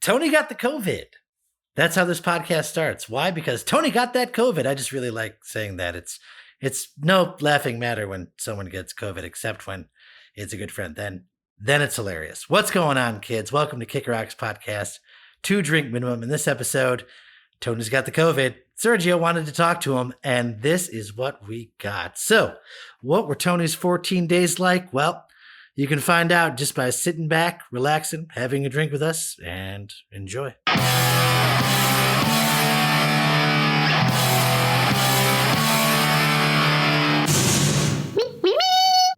Tony got the COVID. That's how this podcast starts. Why? Because Tony got that COVID. I just really like saying that. It's no laughing matter when someone gets COVID, except when it's a good friend. Then it's hilarious. What's going on, kids? Welcome to Kick Rocks Podcast. 2 drink minimum. In this episode, Tony's got the COVID. Sergio wanted to talk to him, and this is what we got. So, what were Tony's 14 days like? Well, you can find out just by sitting back, relaxing, having a drink with us, and enjoy.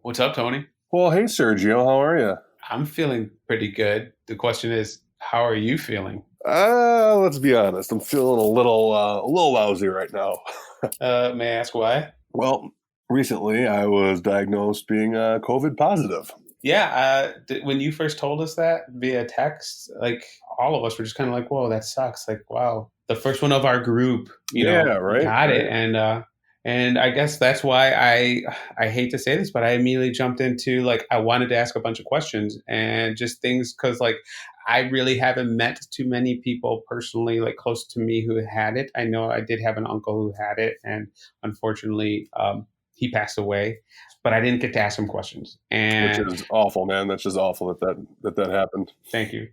What's up, Tony? Well, hey, Sergio. How are you? I'm feeling pretty good. The question is, how are you feeling? Let's be honest. I'm feeling a little lousy right now. May I ask why? Well, recently I was diagnosed being COVID positive. Yeah. When you first told us that via text, like all of us were just kind of like, whoa, that sucks. Like, wow, the first one of our group, got it. And I guess that's why I hate to say this, but I immediately jumped into, like, I wanted to ask a bunch of questions and just things because, like, I really haven't met too many people personally, like, close to me who had it. I know I did have an uncle who had it, and unfortunately, he passed away, but I didn't get to ask him questions. And which is awful, man. That's just awful that happened. Thank you.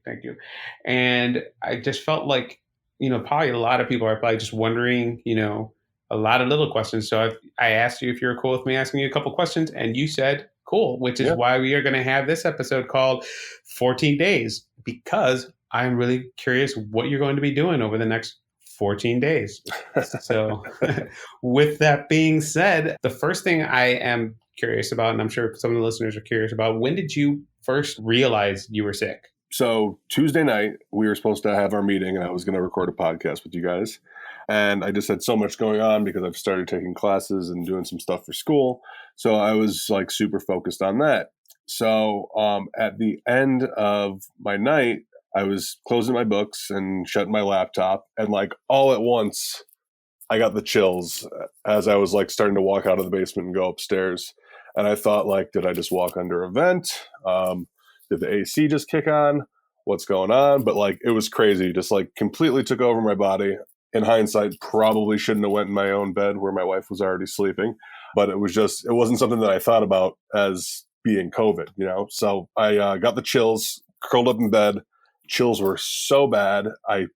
And I just felt like, probably a lot of people are probably just wondering, a lot of little questions. So I asked you if you're cool with me asking you a couple questions, and you said cool, which is why we are going to have this episode called 14 Days, because I'm really curious what you're going to be doing over the next 14 days. So with that being said, the first thing I am curious about, and I'm sure some of the listeners are curious about, when did you first realize you were sick? So Tuesday night, we were supposed to have our meeting, and I was going to record a podcast with you guys. And I just had so much going on because I've started taking classes and doing some stuff for school. So I was like super focused on that. So at the end of my night, I was closing my books and shutting my laptop. And like all at once, I got the chills as I was like starting to walk out of the basement and go upstairs. And I thought, like, did I just walk under a vent? Did the AC just kick on? What's going on? But like, it was crazy. Just like completely took over my body. In hindsight, probably shouldn't have went in my own bed where my wife was already sleeping. But it wasn't something that I thought about as being COVID, So I got the chills, curled up in bed. Chills were so bad, I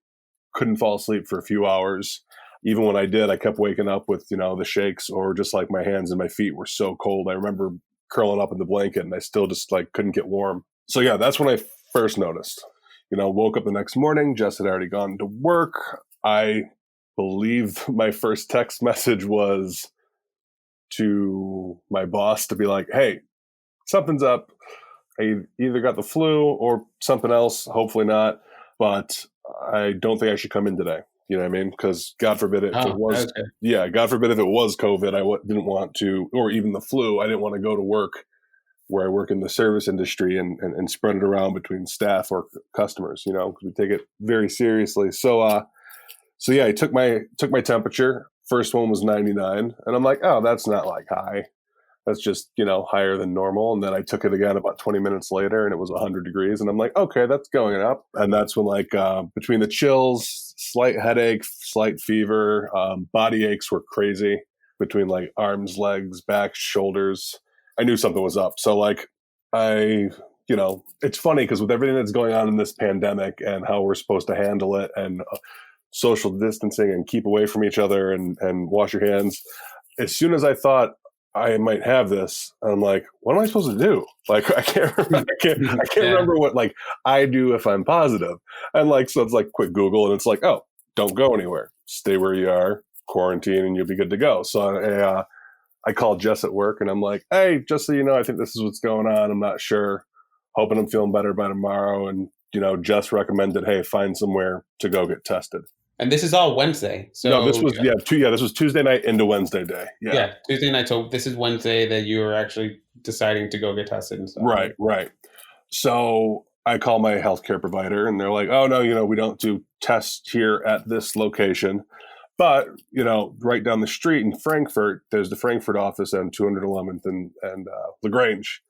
couldn't fall asleep for a few hours. Even when I did, I kept waking up with, the shakes, or just like my hands and my feet were so cold. I remember curling up in the blanket and I still just like couldn't get warm. So yeah, that's when I first noticed. Woke up the next morning, Jess had already gone to work. I believe my first text message was to my boss to be like, hey, something's up. I either got the flu or something else, hopefully not, but I don't think I should come in today. You know what I mean? Because God forbid if it was, God forbid if it was COVID, I didn't want to, or even the flu, I didn't want to go to work where I work in the service industry and spread it around between staff or customers, because we take it very seriously. So yeah, I took my temperature. First one was 99, and I'm like, oh, that's not like high. That's just, higher than normal. And then I took it again about 20 minutes later, and it was 100 degrees. And I'm like, okay, that's going up. And that's when, like, between the chills, slight headache, slight fever, body aches were crazy between like arms, legs, back, shoulders. I knew something was up. So like it's funny because with everything that's going on in this pandemic and how we're supposed to handle it and social distancing and keep away from each other and wash your hands. As soon as I thought I might have this, I'm like, what am I supposed to do? Like, I can't remember what like I do if I'm positive. And like, so it's like quick Google and it's like, oh, don't go anywhere. Stay where you are, quarantine, and you'll be good to go. So I called Jess at work and I'm like, hey, just so you know, I think this is what's going on. I'm not sure. Hoping I'm feeling better by tomorrow. And, Jess recommended, hey, find somewhere to go get tested. And this is all Wednesday. So no, this was this was Tuesday night into Wednesday day. Yeah, Tuesday night. So this is Wednesday that you were actually deciding to go get tested and stuff. Right. So I call my healthcare provider and they're like, oh no, we don't do tests here at this location. But, right down the street in Frankfurt, there's the Frankfurt office on 211th and LaGrange.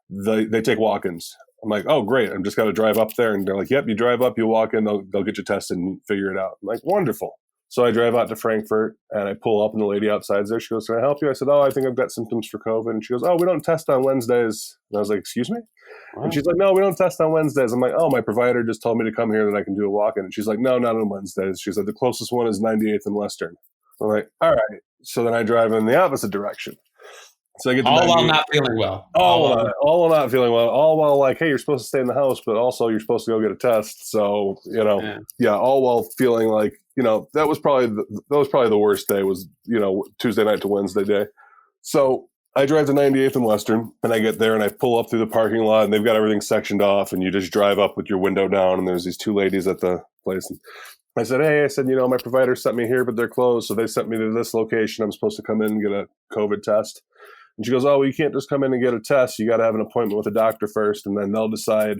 They take walk-ins. I'm like, oh, great. I'm just got to drive up there. And they're like, yep, you drive up, you walk in, they'll get you tested and figure it out. I'm like, wonderful. So I drive out to Frankfurt and I pull up and the lady outside's there. She goes, can I help you? I said, oh, I think I've got symptoms for COVID. And she goes, oh, we don't test on Wednesdays. And I was like, excuse me? Wow. And she's like, no, we don't test on Wednesdays. I'm like, oh, my provider just told me to come here that I can do a walk-in. And she's like, no, not on Wednesdays. She said, the closest one is 98th and Western. I'm like, all right. So then I drive in the opposite direction. So I get all while not feeling well. All while not feeling well. All while like, hey, you're supposed to stay in the house, but also you're supposed to go get a test. So, all while feeling like, that was probably the worst day was, Tuesday night to Wednesday day. So I drive to 98th and Western and I get there and I pull up through the parking lot and they've got everything sectioned off and you just drive up with your window down and there's these two ladies at the place. And I said, hey, my provider sent me here, but they're closed. So they sent me to this location. I'm supposed to come in and get a COVID test. And she goes, oh, well, you can't just come in and get a test. You got to have an appointment with a doctor first, and then they'll decide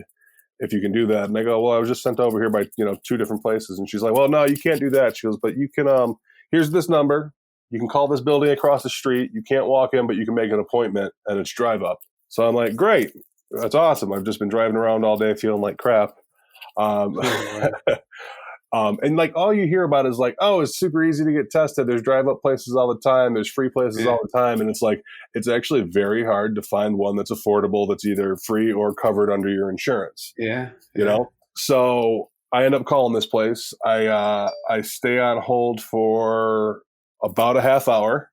if you can do that. And I go, well, I was just sent over here by, 2 different places. And she's like, well, no, you can't do that. She goes, but you can, here's this number. You can call this building across the street. You can't walk in, but you can make an appointment, and it's drive up. So I'm like, great. That's awesome. I've just been driving around all day feeling like crap. And like all you hear about is like, oh, it's super easy to get tested. There's drive up places all the time. There's free places all the time. And it's like, it's actually very hard to find one that's affordable, that's either free or covered under your insurance. Yeah. So I end up calling this place. I stay on hold for about a half hour.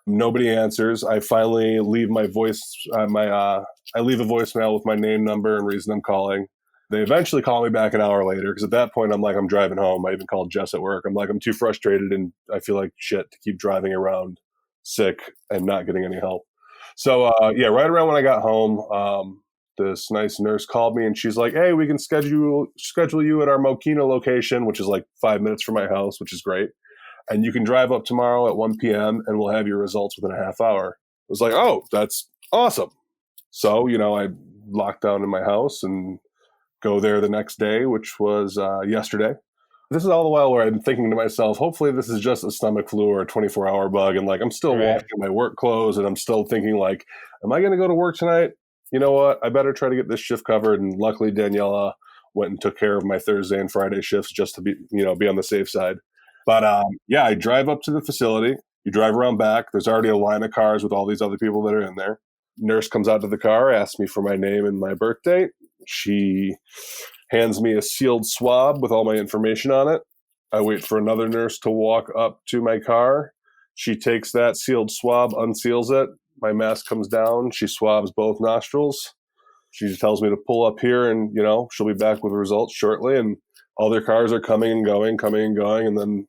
Nobody answers. I finally leave my I leave a voicemail with my name, number, and reason I'm calling. They eventually call me back an hour later because at that point, I'm like, I'm driving home. I even called Jess at work. I'm like, I'm too frustrated and I feel like shit to keep driving around sick and not getting any help. So, right around when I got home, this nice nurse called me and she's like, hey, we can schedule you at our Mokina location, which is like 5 minutes from my house, which is great. And you can drive up tomorrow at 1 p.m. and we'll have your results within a half hour. I was like, oh, that's awesome. So, I locked down in my house and go there the next day, which was yesterday. This is all the while where I'm thinking to myself, hopefully this is just a stomach flu or a 24-hour bug. And like, I'm still washing my work clothes and I'm still thinking like, am I going to go to work tonight? You know what? I better try to get this shift covered. And luckily Daniela went and took care of my Thursday and Friday shifts just to be on the safe side. But I drive up to the facility. You drive around back. There's already a line of cars with all these other people that are in there. Nurse comes out to the car, asks me for my name and my birth date. She hands me a sealed swab with all my information on it. I wait for another nurse to walk up to my car. She takes that sealed swab, unseals it. My mask comes down. She swabs both nostrils. She just tells me to pull up here and, she'll be back with the results shortly. And other cars are coming and going. And then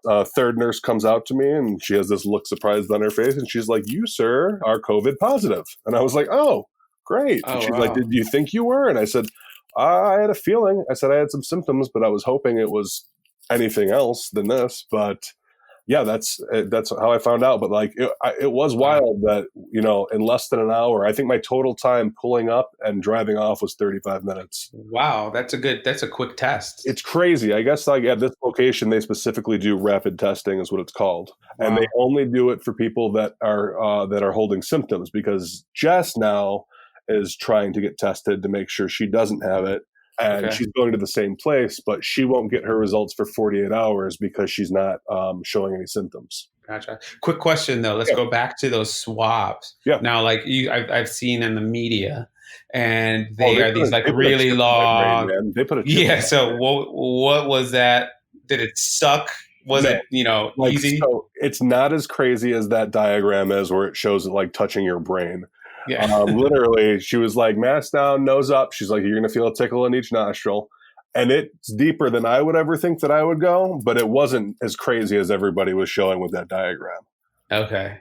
a third nurse comes out to me and she has this look surprised on her face. And she's like, you, sir, are COVID positive. And I was like, oh, great. And she's like, did you think you were? And I said, I had a feeling. I said I had some symptoms, but I was hoping it was anything else than this. But yeah, that's how I found out. But like, it was wild that, in less than an hour, I think my total time pulling up and driving off was 35 minutes. Wow. That's a quick test. It's crazy. I guess like at this location, they specifically do rapid testing is what it's called. Wow. And they only do it for people that are holding symptoms because Jess now is trying to get tested to make sure she doesn't have it. And she's going to the same place, but she won't get her results for 48 hours because she's not showing any symptoms. Gotcha. Quick question though. Let's go back to those swabs. Yeah. Now, like I've seen in the media, and they are these like really long. They put a chip So what was that? Did it suck? Was it easy? So it's not as crazy as that diagram is, where it shows it like touching your brain. Yeah. Literally, she was like, mask down, nose up. She's like, you're going to feel a tickle in each nostril. And it's deeper than I would ever think that I would go, but it wasn't as crazy as everybody was showing with that diagram. Okay.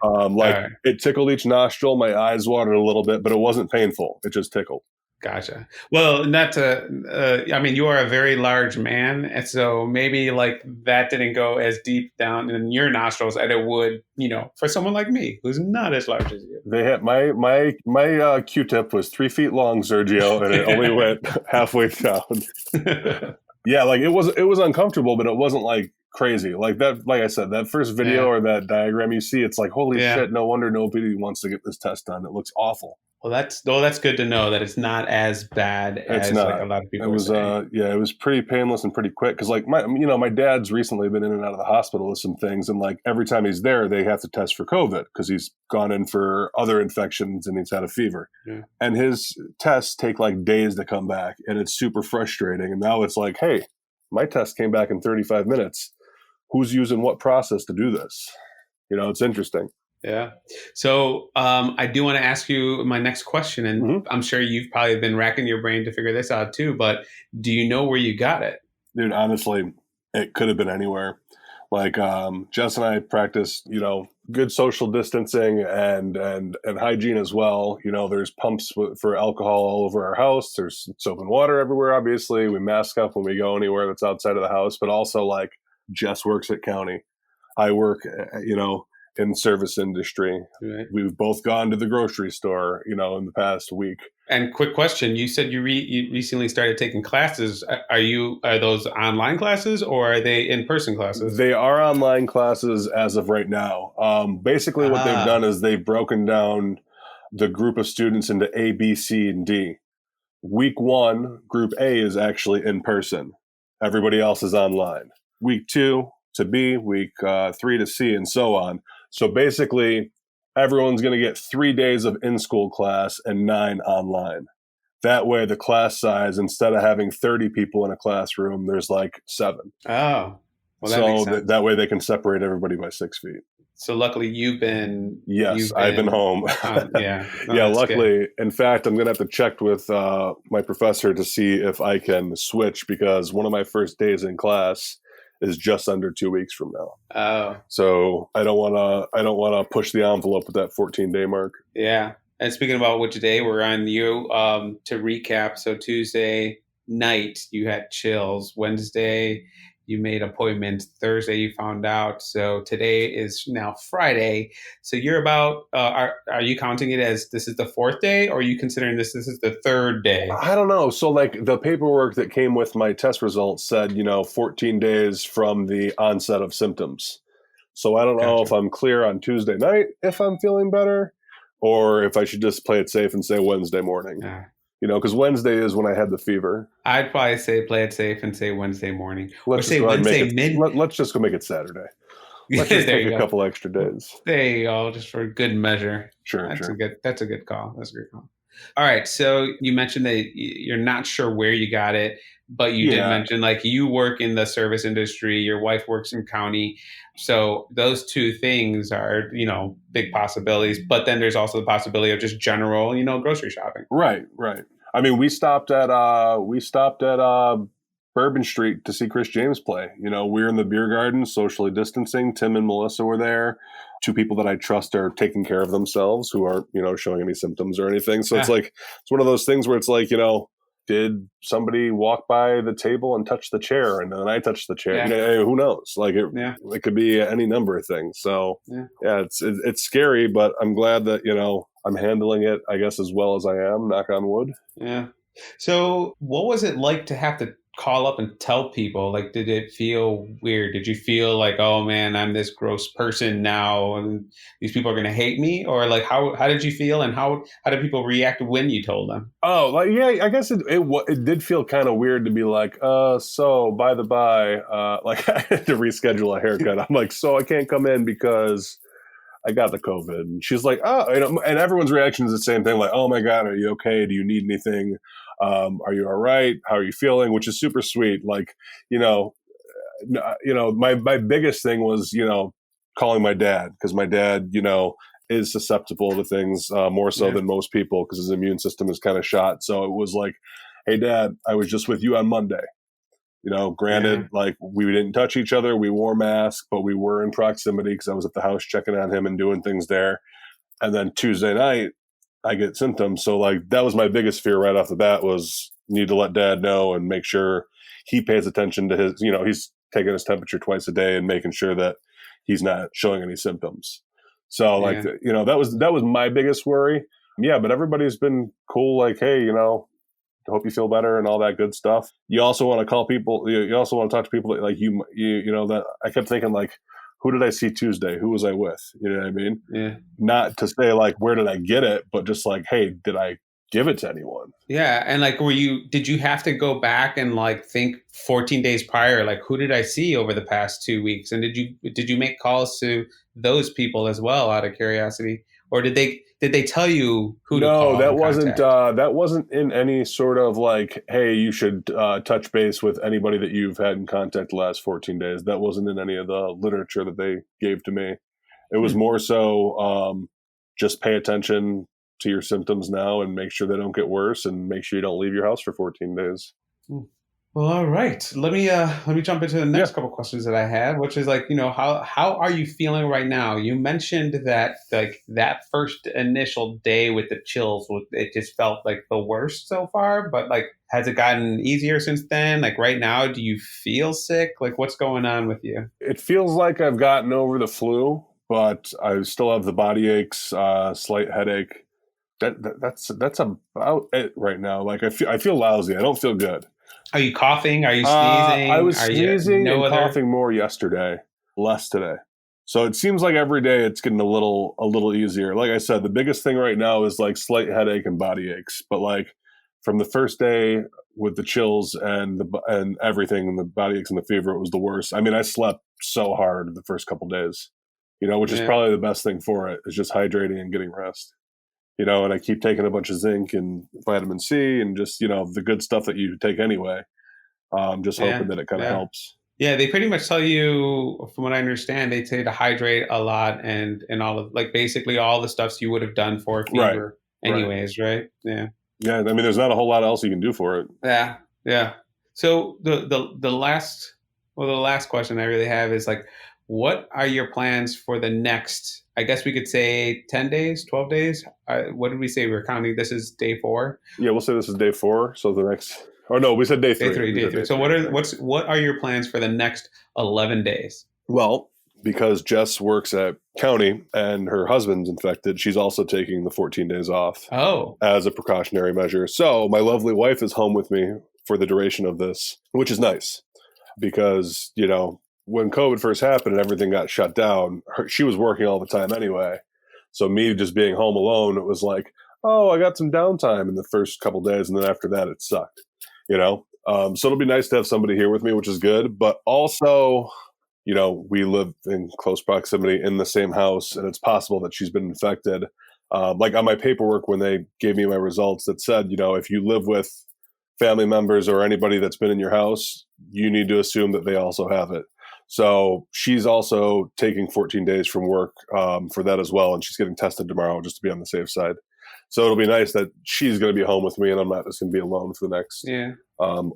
It tickled each nostril. My eyes watered a little bit, but it wasn't painful. It just tickled. Gotcha. Well, not to, you are a very large man. And so maybe like that didn't go as deep down in your nostrils as it would, for someone like me, who's not as large as you. They had my Q-tip was 3 feet long, Sergio, and it only went halfway down. Yeah. Like it was uncomfortable, but it wasn't like crazy. Like that, like I said, that first video or that diagram you see, it's like, holy shit, no wonder nobody wants to get this test done. It looks awful. Well, that's good to know that it's not as bad as like a lot of people are saying. It was pretty painless and pretty quick. Cause like my dad's recently been in and out of the hospital with some things. And like every time he's there, they have to test for COVID because he's gone in for other infections and he's had a fever. Yeah. And his tests take like days to come back and it's super frustrating. And now it's like, hey, my test came back in 35 minutes. Who's using what process to do this? It's interesting. Yeah. So I do want to ask you my next question, and I'm sure you've probably been racking your brain to figure this out too, but do you know where you got it? Dude, honestly, it could have been anywhere. Like Jess and I practice, good social distancing and hygiene as well. There's pumps for alcohol all over our house. There's soap and water everywhere, obviously. We mask up when we go anywhere that's outside of the house, but also like Jess works at county. I work, in service industry. Right. We've both gone to the grocery store, in the past week. And quick question, you said you recently started taking classes. Are those online classes or are they in-person classes? They are online classes as of right now. Basically what they've done is they've broken down the group of students into A, B, C, and D. Week 1, group A is actually in person. Everybody else is online. Week 2 to B, week 3 to C, and so on. So basically, everyone's going to get 3 days of in-school class and 9 online. That way, the class size, instead of having 30 people in a classroom, there's like 7. Oh, well, that makes sense. That way they can separate everybody by 6 feet. So luckily you've been... Yes, I've been home. Yeah. Yeah, luckily. Good. In fact, I'm going to have to check with my professor to see if I can switch because one of my first days in class is just under 2 weeks from now. Oh. So I don't want to push the envelope with that 14-day mark. Yeah. And speaking about which day, we're on you to recap. So Tuesday night, you had chills. Wednesday, you made appointments. Thursday, you found out. So today is now Friday. So you're about, are you counting it as this is the 4th day or are you considering this is the 3rd day? I don't know. So like the paperwork that came with my test results said, 14 days from the onset of symptoms. So I don't know if I'm clear on Tuesday night, if I'm feeling better, or if I should just play it safe and say Wednesday morning. Yeah. Because Wednesday is when I had the fever. I'd probably say play it safe and say Wednesday morning. Let's just go make it Saturday. Let's just take a couple extra days. There you go, just for good measure. Sure, That's a good call. That's a good call. All right, so you mentioned that you're not sure where you got it, but you did mention like you work in the service industry, your wife works in county. So those two things are, big possibilities. But then there's also the possibility of just general, grocery shopping. Right. I mean, we stopped at Bourbon Street to see Chris James play. We were in the beer garden, socially distancing. Tim and Melissa were there. 2 people that I trust are taking care of themselves who aren't, showing any symptoms or anything. So it's like, it's one of those things where it's like, did somebody walk by the table and touch the chair and then I touched the chair? Yeah. Who knows? Like it could be any number of things. So it's scary, but I'm glad that, I'm handling it, I guess, as well as I am, knock on wood. Yeah. So what was it like to have to call up and tell people? Like, did it feel weird? Did you feel like, oh man, I'm this gross person now and these people are going to hate me? Or like, how did you feel and how did people react when you told them? Oh, like, yeah, I guess it did feel kind of weird to be like, so by the by, like I had to reschedule a haircut. I'm like, so I can't come in because I got the COVID. And she's like, oh, and everyone's reaction is the same thing. Like, oh my God, are you okay? Do you need anything? Are you all right? How are you feeling? Which is super sweet. Like, my biggest thing was, calling my dad because my dad, is susceptible to things more so than most people because his immune system is kind of shot. So it was like, hey, Dad, I was just with you on Monday. Granted, like we didn't touch each other. We wore masks, but we were in proximity because I was at the house checking on him and doing things there. And then Tuesday night, I get symptoms. So like that was my biggest fear right off the bat was need to let Dad know and make sure he pays attention to his, he's taking his temperature twice a day and making sure that he's not showing any symptoms. So like, that was my biggest worry. Yeah. But everybody's been cool. Like, hey, hope you feel better and all that good stuff. You also want to call people. You also want to talk to people that, like you know, that I kept thinking, like, who did I see Tuesday? Who was I with? You know what I mean? Yeah. Not to say like, where did I get it? But just like, hey, did I give it to anyone? Yeah. And like, did you have to go back and like think 14 days prior, like, who did I see over the past 2 weeks? And did you make calls to those people as well, out of curiosity? Or did they tell you who to call? No, that wasn't in any sort of like, hey, you should touch base with anybody that you've had in contact the last 14 days. That wasn't in any of the literature that they gave to me. It was more so just pay attention to your symptoms now and make sure they don't get worse, and make sure you don't leave your house for 14 days. Well, all right. Let me jump into the next couple questions that I had, which is like, how are you feeling right now? You mentioned that like that first initial day with the chills, it just felt like the worst so far, but like, has it gotten easier since then? Like right now, do you feel sick? Like what's going on with you? It feels like I've gotten over the flu, but I still have the body aches, slight headache. That's about it right now. Like I feel lousy. I don't feel good. Are you coughing? Are you sneezing? I was sneezing and coughing more yesterday, less today. So it seems like every day it's getting a little easier. Like I said, the biggest thing right now is like slight headache and body aches. But like from the first day with the chills and everything, and the body aches and the fever, it was the worst. I mean, I slept so hard the first couple days, which is probably the best thing for it, is just hydrating and getting rest. And I keep taking a bunch of zinc and vitamin C and just, the good stuff that you take anyway. Just hoping that it kind of helps. Yeah, they pretty much tell you, from what I understand, they say to hydrate a lot and all of, like, basically all the stuffs you would have done for fever anyways, right? Yeah. Yeah, I mean, there's not a whole lot else you can do for it. Yeah, yeah. So the last question I really have is like, what are your plans for the next, I guess we could say 10 days, 12 days? What did we say? We're counting, this is day 4? Yeah, we'll say this is day 4. So the next, no, we said day 3. Day 3. So what are your plans for the next 11 days? Well, because Jess works at county and her husband's infected, she's also taking the 14 days off as a precautionary measure. So my lovely wife is home with me for the duration of this, which is nice because, when COVID first happened and everything got shut down, she was working all the time anyway. So me just being home alone, it was like, I got some downtime in the first couple days. And then after that, it sucked, So it'll be nice to have somebody here with me, which is good. But also, we live in close proximity in the same house, and it's possible that she's been infected. Like on my paperwork, when they gave me my results, that said, if you live with family members or anybody that's been in your house, you need to assume that they also have it. So she's also taking 14 days from work for that as well. And she's getting tested tomorrow just to be on the safe side. So it'll be nice that she's going to be home with me and I'm not just going to be alone for the next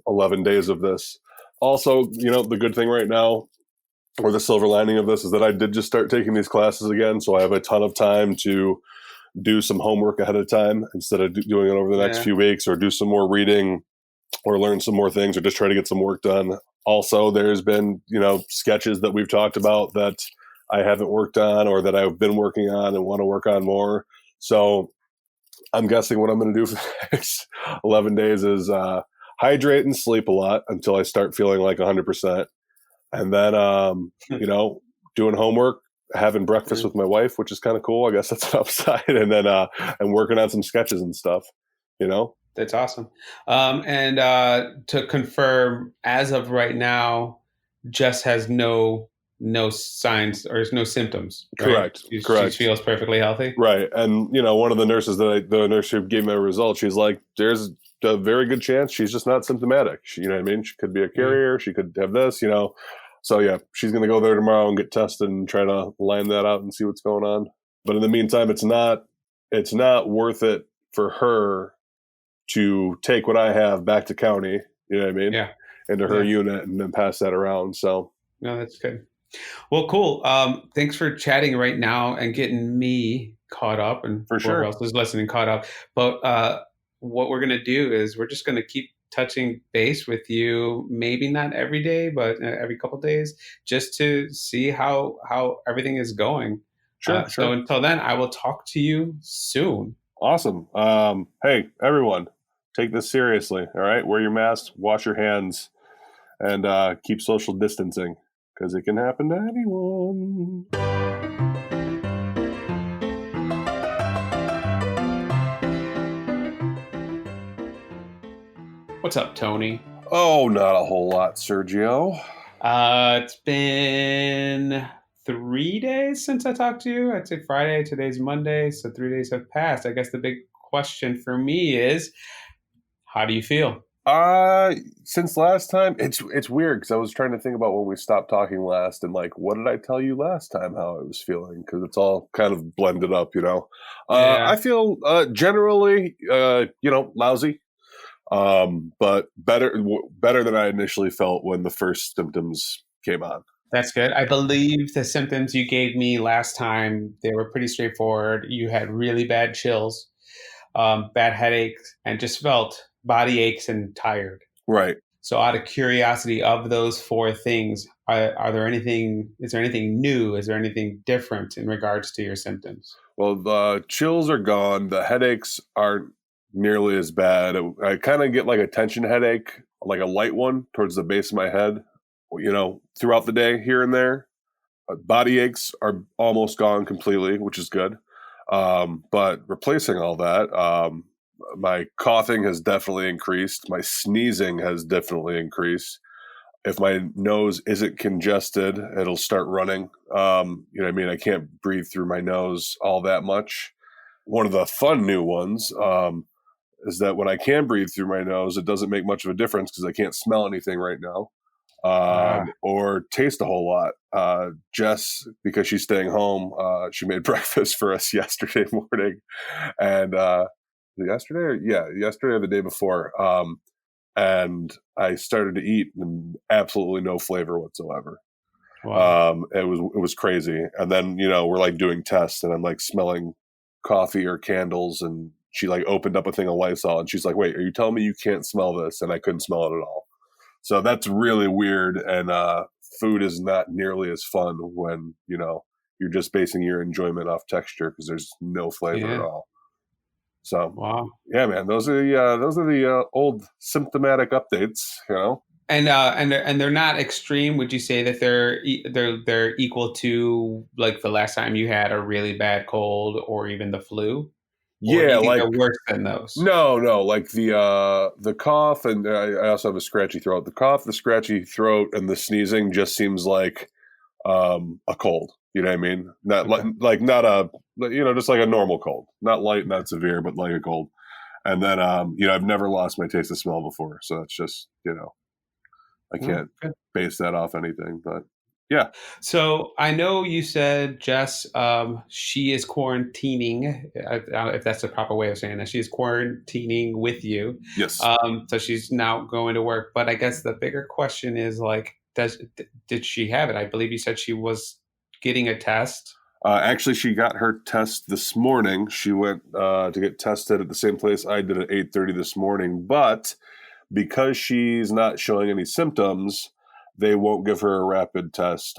11 days of this. Also, the good thing right now, or the silver lining of this, is that I did just start taking these classes again. So I have a ton of time to do some homework ahead of time instead of doing it over the next few weeks, or do some more reading or learn some more things, or just try to get some work done. Also, there's been, sketches that we've talked about that I haven't worked on or that I've been working on and want to work on more. So I'm guessing what I'm going to do for the next 11 days is hydrate and sleep a lot until I start feeling like 100%. And then, doing homework, having breakfast with my wife, which is kind of cool. I guess that's an upside. And then and working on some sketches and stuff, That's awesome. And to confirm, as of right now, Jess has no signs or no symptoms. Right? Correct. She feels perfectly healthy. Right. And, one of the nurses the nurse who gave me my results, she's like, there's a very good chance she's just not symptomatic. She, you know what I mean? She could be a carrier. She could have this, So yeah, she's going to go there tomorrow and get tested and try to line that out and see what's going on. But in the meantime, it's not worth it for her to take what I have back to county, you know what I mean? Yeah. Into her unit and then pass that around. So no, that's good. Well, cool. Thanks for chatting right now and getting me caught up, and for sure whoever else is listening caught up. But what we're going to do is we're just going to keep touching base with you, maybe not every day, but every couple of days, just to see how everything is going. Sure. So until then, I will talk to you soon. Awesome. Hey, everyone, take this seriously. All right, wear your mask, wash your hands, and keep social distancing because it can happen to anyone. What's up, Tony? Oh, not a whole lot, Sergio. It's been 3 days since I talked to you. I'd say Friday. Today's Monday, so 3 days have passed. I guess the big question for me is, how do you feel? Since last time, it's weird because I was trying to think about when we stopped talking last and like, what did I tell you last time how I was feeling? Because it's all kind of blended up, you know. Yeah. I feel generally, lousy, but better than I initially felt when the first symptoms came on. That's good. I believe the symptoms you gave me last time, they were pretty straightforward. You had really bad chills, bad headaches, and just felt body aches and tired. Right. So out of curiosity, of those 4 things, is there anything new? Is there anything different in regards to your symptoms? Well, the chills are gone. The headaches aren't nearly as bad. I kind of get like a tension headache, like a light one towards the base of my head, throughout the day here and there. Body aches are almost gone completely, which is good. But replacing all that, my coughing has definitely increased. My sneezing has definitely increased. If my nose isn't congested, it'll start running. I can't breathe through my nose all that much. One of the fun new ones is that when I can breathe through my nose, it doesn't make much of a difference because I can't smell anything right now or taste a whole lot. Jess, because she's staying home, she made breakfast for us yesterday morning. And yesterday or the day before. And I started to eat and absolutely no flavor whatsoever. Wow. It was crazy. And then, we're like doing tests and I'm like smelling coffee or candles, and she like opened up a thing of Lysol and she's like, wait, are you telling me you can't smell this? And I couldn't smell it at all. So that's really weird. And food is not nearly as fun when, you're just basing your enjoyment off texture because there's no flavor at all. So, wow. Yeah, man, those are the old symptomatic updates, And they're not extreme. Would you say that they're equal to like the last time you had a really bad cold or even the flu? Or do you think they're worse than those? No, like the cough, and I also have a scratchy throat. The cough, the scratchy throat, and the sneezing just seems like a cold. You know what I mean? Not like not a just like a normal cold, not light, not severe, but like a cold. And then I've never lost my taste of smell before, so it's just I can't base that off anything, but yeah. So I know you said Jess, she is quarantining. I don't know if that's the proper way of saying that. She is quarantining with you. Yes. So she's now going to work. But I guess the bigger question is like, did she have it? I believe you said she was getting a test. Actually, she got her test this morning. She went to get tested at the same place I did at 8:30 this morning. But because she's not showing any symptoms, they won't give her a rapid test.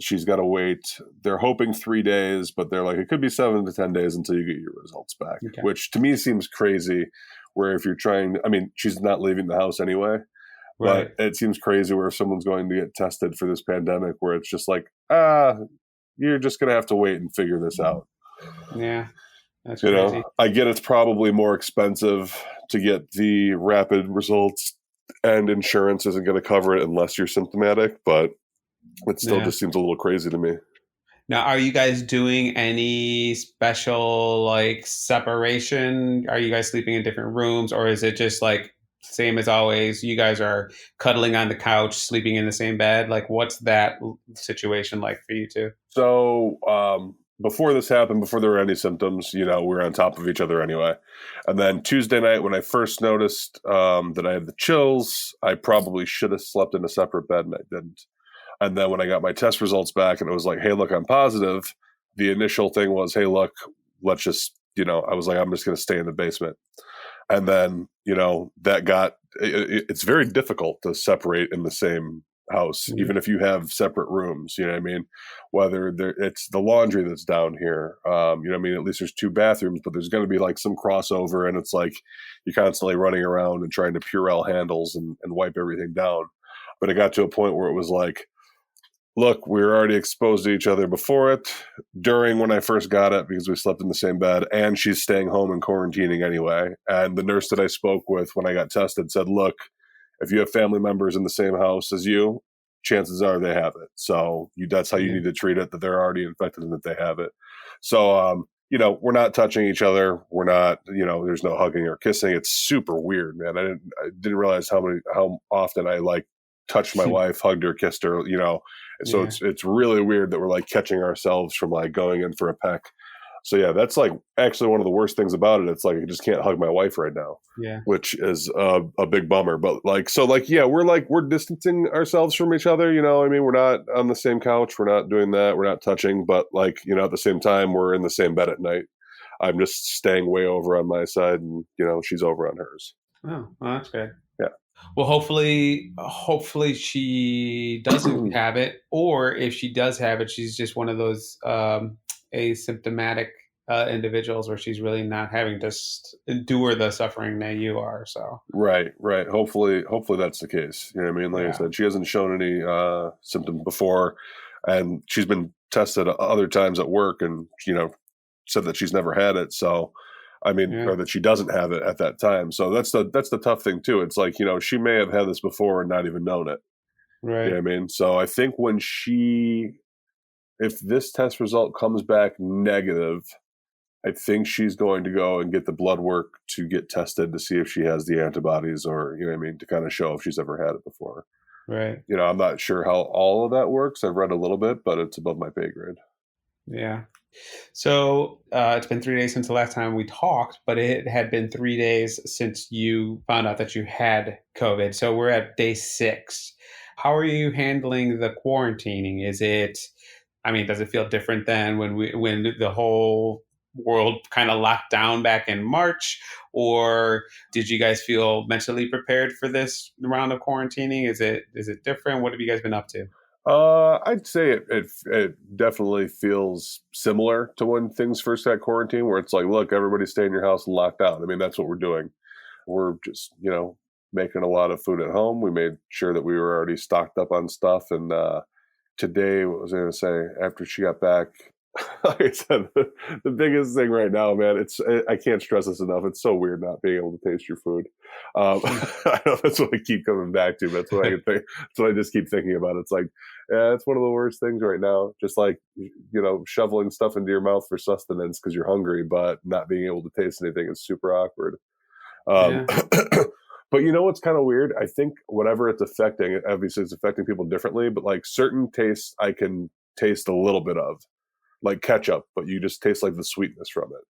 She's got to wait. They're hoping 3 days, but they're like, it could be 7 to 10 days until you get your results back, which to me seems crazy. Where if you're she's not leaving the house anyway, right. But it seems crazy where if someone's going to get tested for this pandemic, where it's just like, you're just going to have to wait and figure this out. Yeah. That's crazy. I get it's probably more expensive to get the rapid results, and insurance isn't going to cover it unless you're symptomatic, but it still just seems a little crazy to me. Now, are you guys doing any special like separation? Are you guys sleeping in different rooms, or is it just like same as always? You guys are cuddling on the couch, sleeping in the same bed. Like, what's that situation like for you two? So, before this happened, before there were any symptoms, we were on top of each other anyway. And then Tuesday night, when I first noticed that I had the chills, I probably should have slept in a separate bed, and I didn't. And then when I got my test results back and it was like, hey, look, I'm positive, the initial thing was, hey, look, let's just, I was like, I'm just going to stay in the basement. And then, that got, it's very difficult to separate in the same house, even if you have separate rooms, you know what I mean? Whether it's the laundry that's down here, you know what I mean? At least there's 2 bathrooms, but there's going to be like some crossover, and it's like you're constantly running around and trying to Purell handles and wipe everything down. But it got to a point where it was like, look, we were already exposed to each other before it, during when I first got it, because we slept in the same bed, and she's staying home and quarantining anyway. And the nurse that I spoke with when I got tested said, look, if you have family members in the same house as you, chances are they have it. So that's how you need to treat it, that they're already infected and that they have it. So, you know, we're not touching each other. We're not, you know, there's no hugging or kissing. It's super weird, man. I didn't realize how often I like touched my wife, hugged her, kissed her, you know. And so it's really weird that we're like catching ourselves from like going in for a peck. So yeah, that's like actually one of the worst things about it. It's like I just can't hug my wife right now, which is a big bummer. But like, so like, yeah, we're distancing ourselves from each other. You know, I mean, we're not on the same couch. We're not doing that. We're not touching. But like, you know, at the same time, we're in the same bed at night. I'm just staying way over on my side, and you know, she's over on hers. Oh, well, that's good. Yeah. Well, hopefully she doesn't have it, or if she does have it, she's just one of those asymptomatic individuals where she's really not having to endure the suffering that you are. So right. Hopefully that's the case. You know what I mean? Like I said, she hasn't shown any symptoms before, and she's been tested other times at work, and you know, said that she's never had it. So. I mean, or that she doesn't have it at that time. So that's the tough thing too. It's like, you know, she may have had this before and not even known it. Right. You know what I mean? So I think if this test result comes back negative, I think she's going to go and get the blood work to get tested to see if she has the antibodies, or, you know what I mean, to kind of show if she's ever had it before. Right. You know, I'm not sure how all of that works. I've read a little bit, but it's above my pay grade. Yeah. So it's been 3 days since the last time we talked, but it had been 3 days since you found out that you had COVID. So we're at day 6. How are you handling the quarantining? Does it feel different than when the whole world kind of locked down back in March? Or did you guys feel mentally prepared for this round of quarantining? Is it different? What have you guys been up to? I'd say it definitely feels similar to when things first got quarantined, where it's like, look, everybody stay in your house and locked down. I mean, that's what we're doing. We're just, you know, making a lot of food at home. We made sure that we were already stocked up on stuff. And today, what was I going to say? After she got back, like I said, the biggest thing right now, man, I can't stress this enough. It's so weird not being able to taste your food. I know that's what I keep coming back to. That's what I can think. That's what I just keep thinking about. It's like, yeah, it's one of the worst things right now. Just like, you know, shoveling stuff into your mouth for sustenance because you're hungry, but not being able to taste anything is super awkward. But you know what's kind of weird? I think whatever it's affecting, obviously it's affecting people differently, but like certain tastes I can taste a little bit of. Like ketchup, but you just taste like the sweetness from it.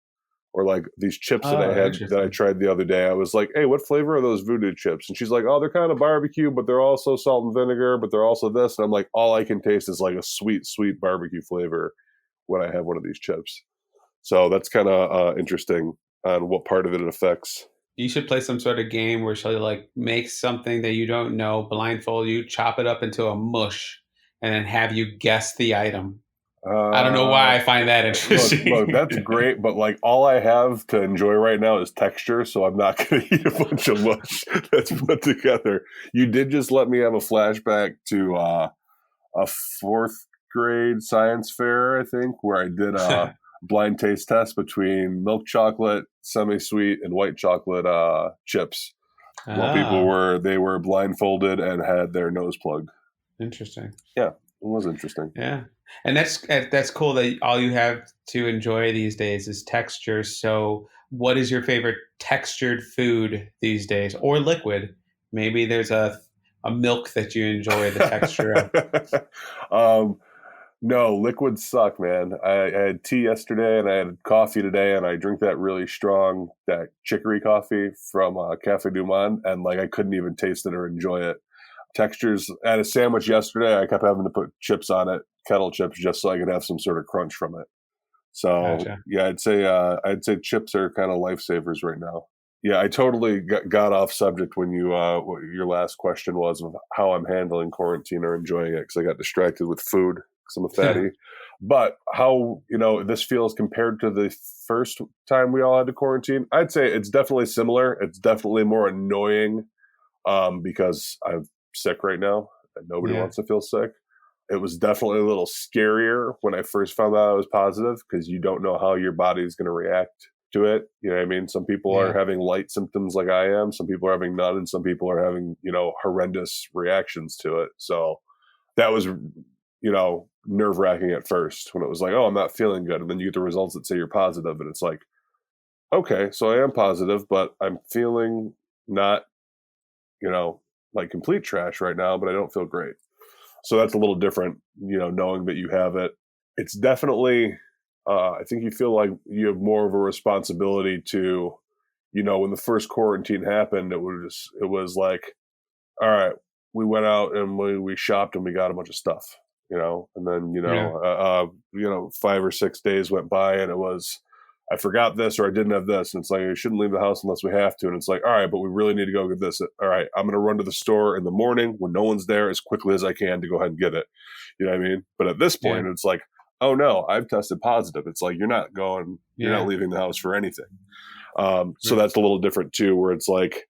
Or like these chips that I tried the other day. I was like, hey, what flavor are those voodoo chips? And she's like, oh, they're kind of barbecue, but they're also salt and vinegar, but they're also this. And I'm like, all I can taste is like a sweet barbecue flavor when I have one of these chips. So that's kind of interesting on what part of it affects. You should play some sort of game where she'll like make something that you don't know, blindfold you, chop it up into a mush, and then have you guess the item. I don't know why I find that interesting. Look, that's great, but like all I have to enjoy right now is texture, so I'm not going to eat a bunch of mush that's put together. You did just let me have a flashback to a 4th grade science fair, I think, where I did a blind taste test between milk chocolate, semi-sweet, and white chocolate chips. While people were blindfolded and had their nose plugged. Interesting. Yeah, it was interesting. Yeah. And that's cool that all you have to enjoy these days is texture. So what is your favorite textured food these days, or liquid? Maybe there's a milk that you enjoy the texture of. No, liquids suck, man. I had tea yesterday and I had coffee today, and I drink that really strong, that chicory coffee from Cafe Du Monde, and like I couldn't even taste it or enjoy it. Textures. I had a sandwich yesterday. I kept having to put chips on it, kettle chips, just so I could have some sort of crunch from it. So yeah, I'd say chips are kind of lifesavers right now. Yeah, I totally got off subject when you what your last question was of how I'm handling quarantine or enjoying it, because I got distracted with food because I'm a fatty. But how, this feels compared to the first time we all had to quarantine, I'd say it's definitely similar. It's definitely more annoying because I'm sick right now and nobody wants to feel sick. It was definitely a little scarier when I first found out I was positive, because you don't know how your body is going to react to it. You know what I mean? Some people are having light symptoms like I am. Some people are having none, and some people are having, horrendous reactions to it. So that was, nerve wracking at first when it was like, oh, I'm not feeling good. And then you get the results that say you're positive, and it's like, okay, so I am positive, but I'm feeling not, like complete trash right now, but I don't feel great. So that's a little different, knowing that you have it. It's definitely, I think you feel like you have more of a responsibility to, when the first quarantine happened, it was like, all right, we went out and we shopped and we got a bunch of stuff, and then, 5 or 6 days went by and it was, I forgot this or I didn't have this. And it's like, I shouldn't leave the house unless we have to. And it's like, all right, but we really need to go get this. All right, I'm going to run to the store in the morning when no one's there as quickly as I can to go ahead and get it. You know what I mean? But at this point, it's like, oh no, I've tested positive. It's like, you're not leaving the house for anything. So that's a little different too, where it's like,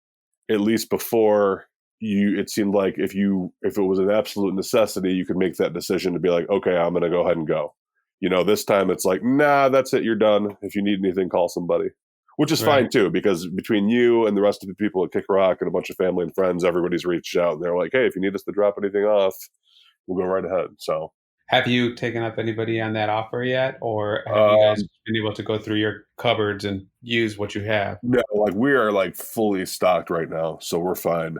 at least before it seemed like if it was an absolute necessity, you could make that decision to be like, okay, I'm going to go ahead and go. This time it's like, nah, that's it. You're done. If you need anything, call somebody, which is fine too, because between you and the rest of the people at Kick Rock and a bunch of family and friends, everybody's reached out and they're like, hey, if you need us to drop anything off, we'll go right ahead. So have you taken up anybody on that offer yet? Or have you guys been able to go through your cupboards and use what you have? No, like we are like fully stocked right now. So we're fine.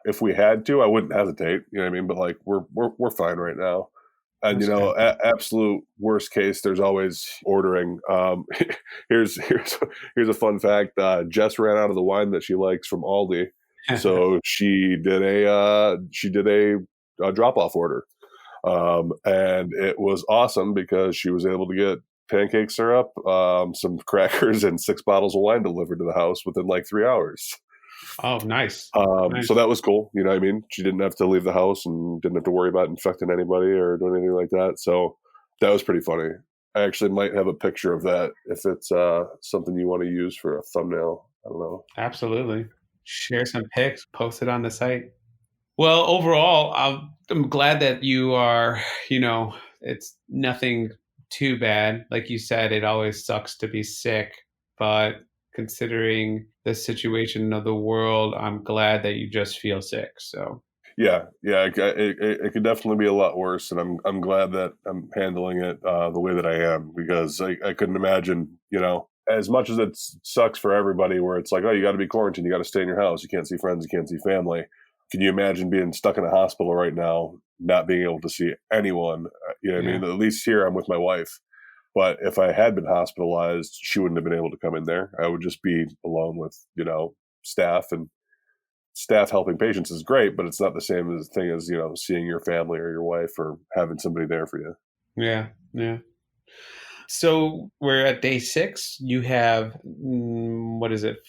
If we had to, I wouldn't hesitate, you know what I mean? But like, we're fine right now. And, absolute worst case, there's always ordering. Here's a fun fact. Jess ran out of the wine that she likes from Aldi. So she did a drop-off order. And it was awesome because she was able to get pancake syrup, some crackers, and 6 bottles of wine delivered to the house within like 3 hours. Oh, nice. So that was cool. You know what I mean? She didn't have to leave the house and didn't have to worry about infecting anybody or doing anything like that. So that was pretty funny. I actually might have a picture of that if it's something you want to use for a thumbnail. I don't know. Absolutely. Share some pics, post it on the site. Well, overall, I'm glad that you are, it's nothing too bad. Like you said, it always sucks to be sick, but considering the situation of the world, I'm glad that you just feel sick. So yeah, it could definitely be a lot worse, and I'm glad that I'm handling it the way that I am, because I couldn't imagine, as much as it sucks for everybody, where it's like, oh, you got to be quarantined, you got to stay in your house, you can't see friends, you can't see family. Can you imagine being stuck in a hospital right now, not being able to see anyone? You know what I mean? At least here I'm with my wife. But if I had been hospitalized, she wouldn't have been able to come in there. I would just be alone with, staff, and staff helping patients is great, but it's not the same thing as, seeing your family or your wife or having somebody there for you. Yeah. Yeah. So we're at day 6. You have, what is it?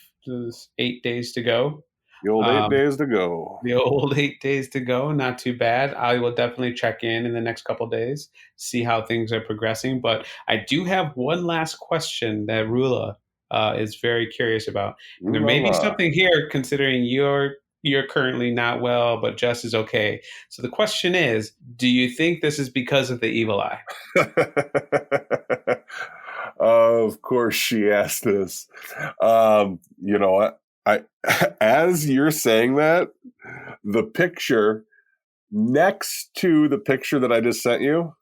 8 days to go. The old 8 days to go. The old 8 days to go. Not too bad. I will definitely check in the next couple of days, see how things are progressing. But I do have one last question that Rula is very curious about. And there may be something here, considering you're currently not well, but Jess is okay. So the question is, do you think this is because of the evil eye? Of course she asked this. You know what? As you're saying that, the picture next to the picture that I just sent you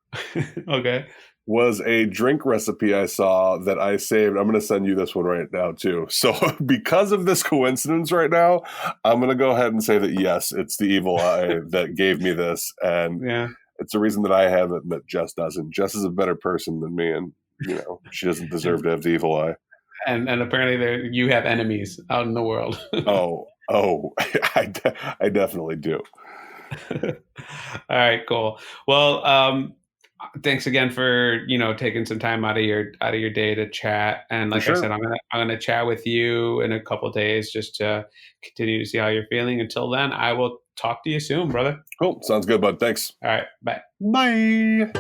okay, was a drink recipe I saw that I saved. I'm going to send you this one right now too. So because of this coincidence right now, I'm going to go ahead and say that yes, it's the evil eye that gave me this. And it's the reason that I have it and that Jess doesn't. Jess is a better person than me, and she doesn't deserve to have the evil eye. And apparently you have enemies out in the world. I definitely do. All right, cool. Well, Thanks again for, taking some time out of your day to chat. And like I said, I'm gonna chat with you in a couple of days just to continue to see how you're feeling. Until then, I will talk to you soon, brother. Cool. Sounds good, bud. Thanks. All right. Bye. Bye.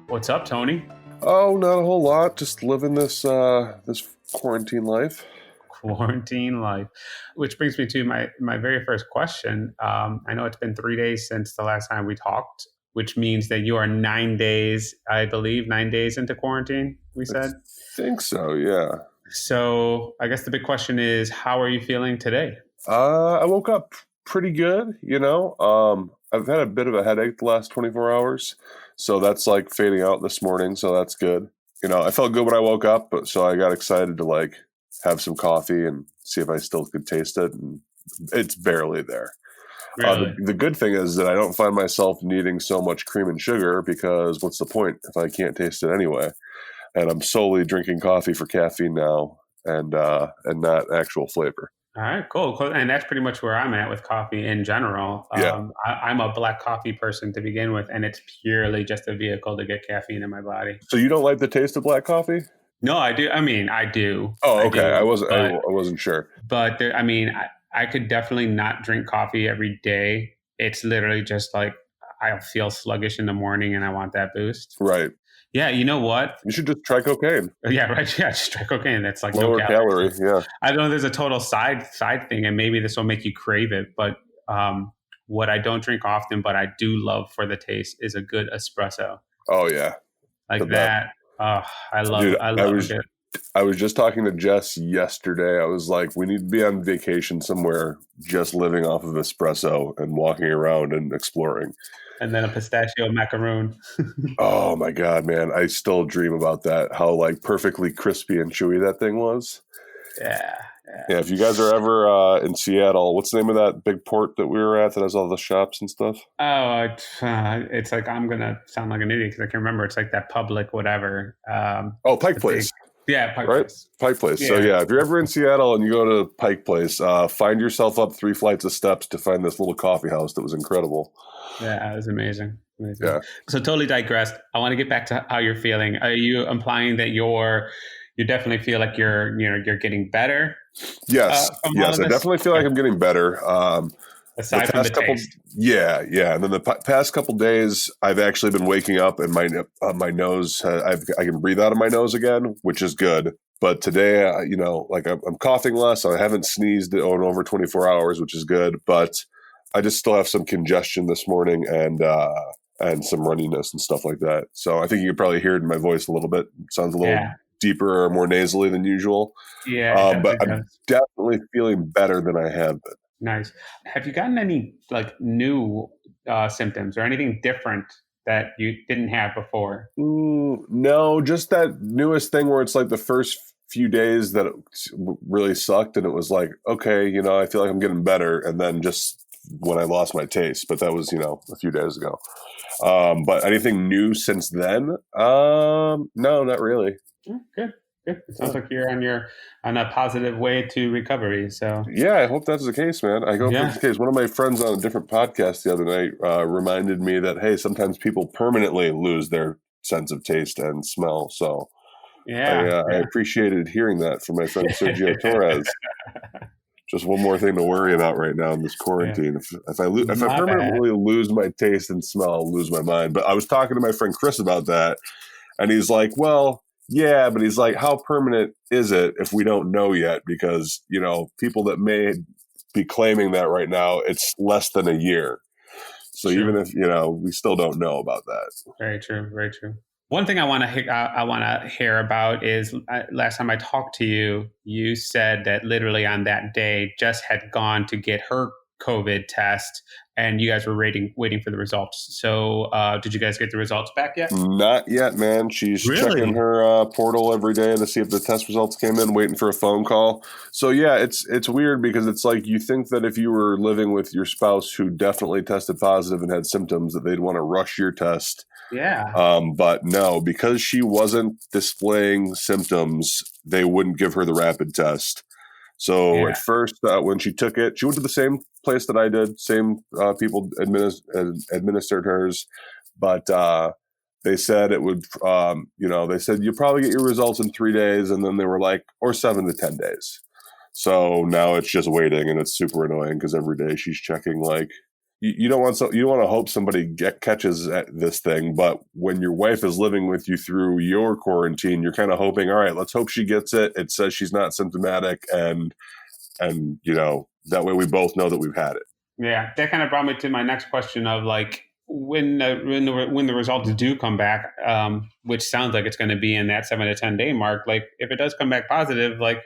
What's up, Tony? Oh, not a whole lot. Just living this this quarantine life. Quarantine life, which brings me to my very first question. I know it's been 3 days since the last time we talked, which means that you are 9 days, I believe, 9 days into quarantine, we said? I think so, yeah. So I guess the big question is, how are you feeling today? I woke up pretty good, I've had a bit of a headache the last 24 hours, so that's like fading out this morning, so that's good. I felt good when I woke up, but so I got excited to like have some coffee and see if I still could taste it, and it's barely there. Really? The good thing is that I don't find myself needing so much cream and sugar, because what's the point if I can't taste it anyway? And I'm solely drinking coffee for caffeine now, and not actual flavor. All right, cool. And that's pretty much where I'm at with coffee in general. Yeah. I'm a black coffee person to begin with, and it's purely just a vehicle to get caffeine in my body. So you don't like the taste of black coffee? No, I do. I mean, I do. Oh, okay. I wasn't sure. But I could definitely not drink coffee every day. It's literally just like I feel sluggish in the morning and I want that boost. Right. Yeah, you know what? You should just try cocaine. Yeah, right. Yeah, just try cocaine. That's like lower no calorie. Yeah. I know there's a total side thing, and maybe this will make you crave it. But what I don't drink often, but I do love for the taste, is a good espresso. Oh yeah, like that. Oh, I love it. I was just talking to Jess yesterday. I was like, we need to be on vacation somewhere, just living off of espresso and walking around and exploring. And then a pistachio macaroon. Oh my God, man. I still dream about that. How like perfectly crispy and chewy that thing was. Yeah. Yeah. If you guys are ever in Seattle, what's the name of that big port that we were at that has all the shops and stuff? Oh, it's like, I'm going to sound like an idiot because I can remember. It's like that public whatever. Pike Place. Yeah, Pike right? Place. Pike Place. Yeah. So yeah, if you're ever in Seattle and you go to Pike Place, find yourself up 3 flights of steps to find this little coffee house that was incredible. Yeah, it was amazing. Yeah. So totally digressed. I want to get back to how you're feeling. Are you implying that you definitely feel like you're getting better? Yes. Yes, I definitely feel like I'm getting better. Aside from the taste. Yeah. And then the past couple days, I've actually been waking up and my nose, I can breathe out of my nose again, which is good. But today, I'm coughing less. I haven't sneezed in over 24 hours, which is good. But I just still have some congestion this morning and some runniness and stuff like that. So I think you could probably hear it in my voice a little bit. It sounds a little deeper or more nasally than usual. Yeah. But I'm definitely feeling better than I have been. Nice. Have you gotten any like new symptoms or anything different that you didn't have before? No, just that newest thing where it's like the first few days that it really sucked, and it was like, okay, I feel like I'm getting better, and then just when I lost my taste, but that was a few days ago. But anything new since then? No, not really. Good. It sounds like you're on a positive way to recovery. So yeah, I hope that's the case, man. I hope that's the case. One of my friends on a different podcast the other night reminded me that, hey, sometimes people permanently lose their sense of taste and smell. So I appreciated hearing that from my friend Sergio Torres. Just one more thing to worry about right now in this quarantine. If I permanently lose my taste and smell, I'll lose my mind. But I was talking to my friend Chris about that, and he's like, well, yeah, but he's like, how permanent is it if we don't know yet? Because, people that may be claiming that right now, it's less than a year. So even if, we still don't know about that. Very true. Very true. One thing I want to hear about is last time I talked to you, you said that literally on that day, Jess had gone to get her COVID test and you guys were waiting for the results. So did you guys get the results back yet? Not yet, man. She's checking her portal every day to see if the test results came in, waiting for a phone call. So yeah, it's weird because it's like you think that if you were living with your spouse who definitely tested positive and had symptoms that they'd want to rush your test. Yeah. But no, because she wasn't displaying symptoms, they wouldn't give her the rapid test. So at first, when she took it, she went to the same place that I did, same people administered hers, but they said it would, they said you'll probably get your results in 3 days, and then they were like, or 7 to 10 days. So now it's just waiting, and it's super annoying because every day she's checking like, you don't want you want to hope somebody catches this thing, but when your wife is living with you through your quarantine, you're kind of hoping, all right, let's hope she gets it. It says she's not symptomatic, and that way we both know that we've had it. Yeah, that kind of brought me to my next question of like when the results do come back, which sounds like it's going to be in that 7 to 10 day mark. Like if it does come back positive, like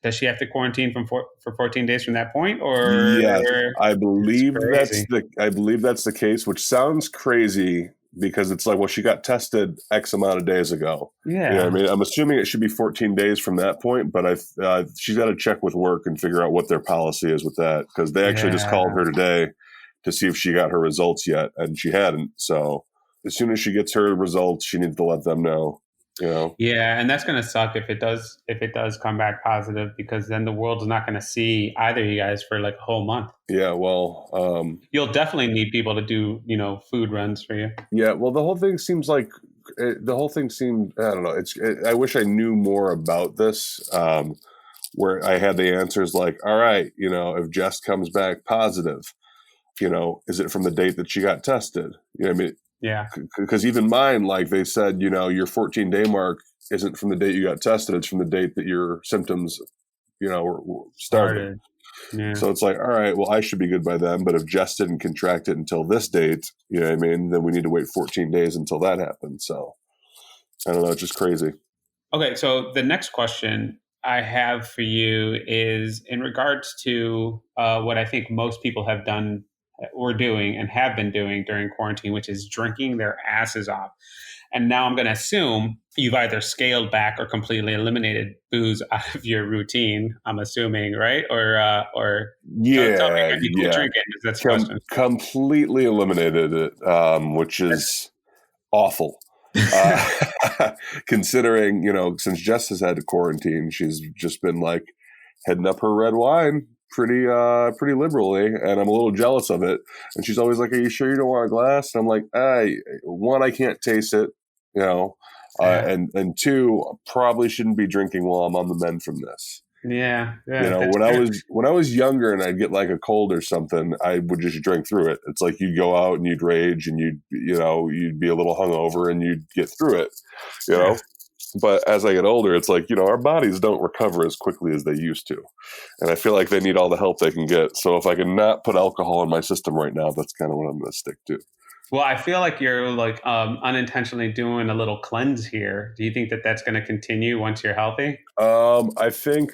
does she have to quarantine for 14 days from that point? Or yes, I believe that's the case, which sounds crazy because it's like, well, she got tested X amount of days ago. Yeah. You know what I mean? I'm assuming it should be 14 days from that point, but she's got to check with work and figure out what their policy is with that, because they actually just called her today to see if she got her results yet, and she hadn't. So as soon as she gets her results, she needs to let them know. Yeah, and that's going to suck if it does come back positive, because then the world's not going to see either of you guys for like a whole month. Yeah, well, you'll definitely need people to do food runs for you. Yeah, well, the whole thing seemed I don't know. I wish I knew more about this, where I had the answers like, all right, if Jess comes back positive, is it from the date that she got tested? You know what I mean? Yeah. Because even mine, like they said, your 14-day mark isn't from the date you got tested. It's from the date that your symptoms, started. Yeah. So it's like, all right, well, I should be good by then. But if Jess didn't contract it until this date, you know what I mean? Then we need to wait 14 days until that happens. So I don't know. It's just crazy. Okay. So the next question I have for you is in regards to what I think most people have done or doing and have been doing during quarantine, which is drinking their asses off. And now I'm going to assume you've either scaled back or completely eliminated booze out of your routine. I'm assuming, right? Or yeah, tell me, have you drinking? That's the question. Completely eliminated it, which is awful. Considering, since Jess has had to quarantine, she's just been like heading up her red wine pretty liberally, and I'm a little jealous of it. And she's always like, "Are you sure you don't want a glass?" And I'm like, one, I can't taste it, and two, probably shouldn't be drinking while I'm on the mend from this. Yeah. When I was younger and I'd get like a cold or something, I would just drink through it. It's like you'd go out and you'd rage and you'd be a little hungover and you'd get through it, Yeah. But as I get older, it's like, our bodies don't recover as quickly as they used to. And I feel like they need all the help they can get. So if I can not put alcohol in my system right now, that's kind of what I'm going to stick to. Well, I feel like you're like unintentionally doing a little cleanse here. Do you think that that's going to continue once you're healthy? I think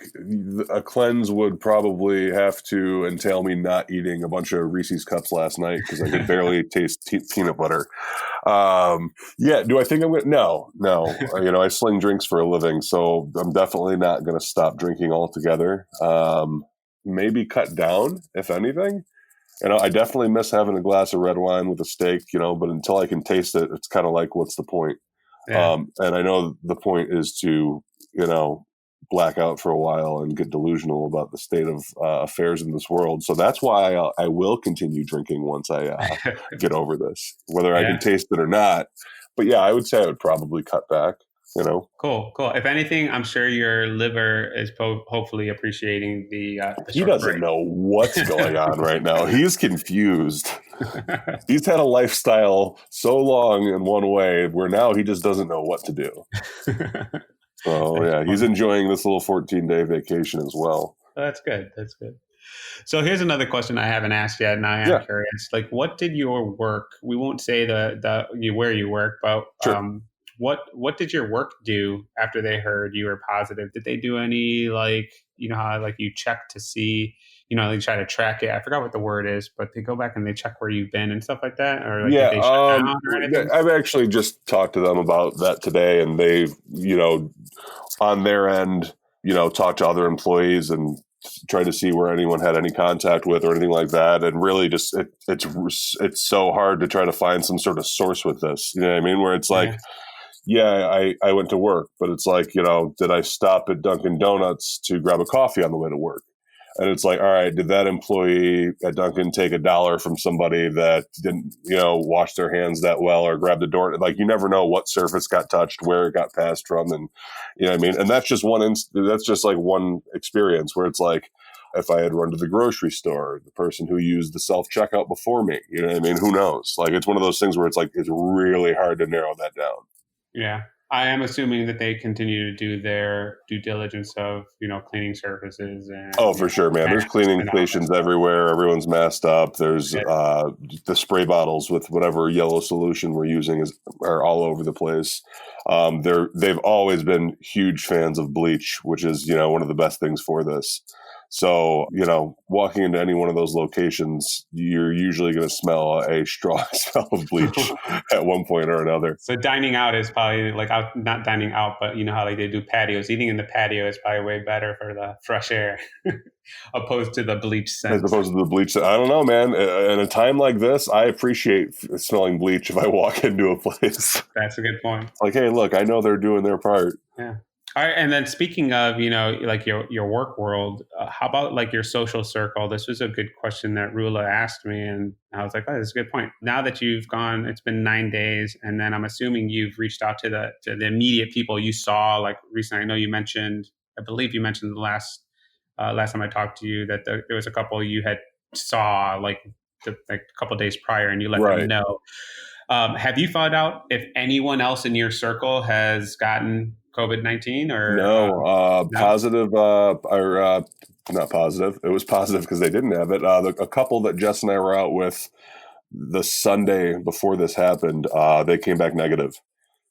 a cleanse would probably have to entail me not eating a bunch of Reese's Cups last night because I could barely taste peanut butter. Yeah. Do I think I'm going to? No. I sling drinks for a living, so I'm definitely not going to stop drinking altogether. Maybe cut down, if anything. I definitely miss having a glass of red wine with a steak, but until I can taste it, it's kind of like, what's the point? Yeah. And I know the point is to, black out for a while and get delusional about the state of affairs in this world. So that's why I will continue drinking once I get over this, whether I can taste it or not. But yeah, I would say I would probably cut back. Cool. If anything, I'm sure your liver is hopefully appreciating the he doesn't break. know what's going on right now. He's confused. He's had a lifestyle so long in one way where now he just doesn't know what to do. So yeah, he's enjoying this little 14-day vacation as well. That's good. So here's another question I haven't asked yet, and I am curious. Like, what did your work? We won't say where you work, but sure. What did your work do after they heard you were positive? Did they do any how like you check to see, they try to track it? I forgot what the word is, but they go back and they check where you've been and stuff like that? Or did they shut down or anything? I've actually just talked to them about that today, and they've, on their end, talked to other employees and tried to see where anyone had any contact with or anything like that. And really just, it's so hard to try to find some sort of source with this, you know what I mean? Where it's like, I went to work, but it's like, did I stop at Dunkin' Donuts to grab a coffee on the way to work? And it's like, all right, did that employee at Dunkin' take $1 from somebody that didn't, wash their hands that well or grab the door? Like, you never know what surface got touched, where it got passed from. And, you know what I mean? And that's just that's just like one experience where it's like, if I had run to the grocery store, the person who used the self-checkout before me, you know what I mean? Who knows? Like, it's one of those things where it's like, it's really hard to narrow that down. Yeah. I am assuming that they continue to do their due diligence of, cleaning surfaces. And, for sure, man. There's cleaning stations everywhere. Everyone's masked up. There's the spray bottles with whatever yellow solution we're using are all over the place. They've always been huge fans of bleach, which is, one of the best things for this. So, walking into any one of those locations, you're usually going to smell a strong smell of bleach at one point or another. So dining out is probably not dining out, but you know how they do patios. Eating in the patio is probably way better for the fresh air opposed to the bleach scent. As opposed to the bleach scent. I don't know, man. In a time like this, I appreciate smelling bleach if I walk into a place. That's a good point. Like, hey, look, I know they're doing their part. Yeah. All right, and then speaking of, like your work world, how about like your social circle? This was a good question that Rula asked me, and I was like, oh, that's a good point. Now that you've gone, it's been 9 days, and then I'm assuming you've reached out to the immediate people you saw, like recently. I know I believe you mentioned the last time I talked to you that there was a couple you had saw like a couple days prior, and you let them know. Have you found out if anyone else in your circle has gotten COVID-19 or no, positive or not positive. It was positive because they didn't have it. A couple that Jess and I were out with the Sunday before this happened, they came back negative.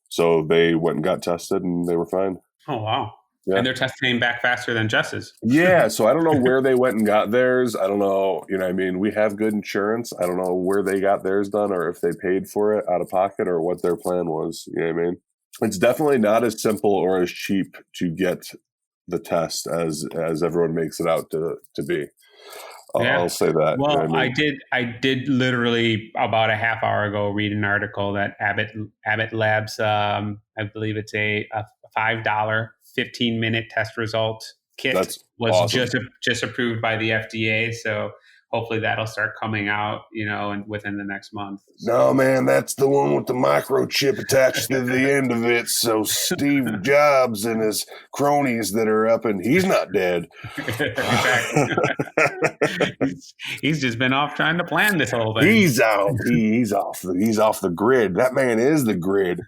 So they went and got tested and they were fine. Oh, wow. Yeah. And their test came back faster than Jess's. Yeah. So I don't know where they went and got theirs. I don't know. We have good insurance. I don't know where they got theirs done or if they paid for it out of pocket or what their plan was. You know what I mean? It's definitely not as simple or as cheap to get the test as everyone makes it out to be. I'll say that. Well, you know what I mean? I did literally about a half hour ago read an article that Abbott Labs, I believe it's a $5 15-minute test result kit was awesome. just approved by the FDA. So hopefully that'll start coming out, and within the next month. No, man, that's the one with the microchip attached to the end of it. So Steve Jobs and his cronies that are up, and he's not dead. He's just been off trying to plan this whole thing. He's out. He's off the grid. That man is the grid.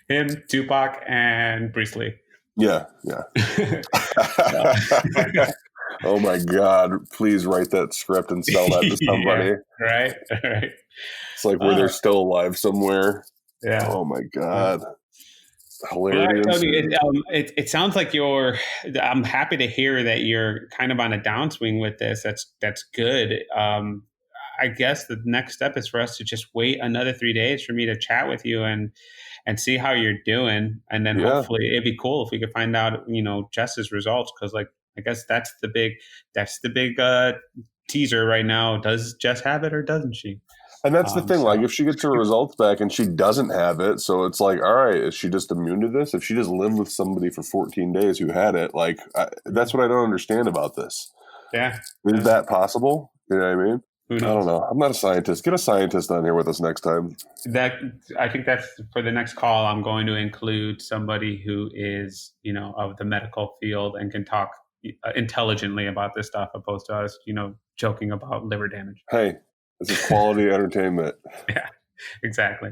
Him, Tupac, and Bruce Lee. Yeah. Oh my God! Please write that script and sell that to somebody. Right. It's like where they're still alive somewhere. Yeah. Oh my God! Hilarious. It sounds like I'm happy to hear that you're kind of on a downswing with this. That's good. I guess the next step is for us to just wait another 3 days for me to chat with you and see how you're doing, and then hopefully it'd be cool if we could find out, Jess's results, because I guess that's the big teaser right now. Does Jess have it or doesn't she? And that's the thing. Like, if she gets her results back and she doesn't have it, so it's like, all right, is she just immune to this? If she just lived with somebody for 14 days who had it, that's what I don't understand about this. Yeah. Is that possible? You know what I mean? I don't know. I'm not a scientist. Get a scientist on here with us next time. I think that's for the next call. I'm going to include somebody who is, of the medical field and can talk intelligently about this stuff, opposed to us, joking about liver damage. Hey, this is quality entertainment. Yeah, exactly.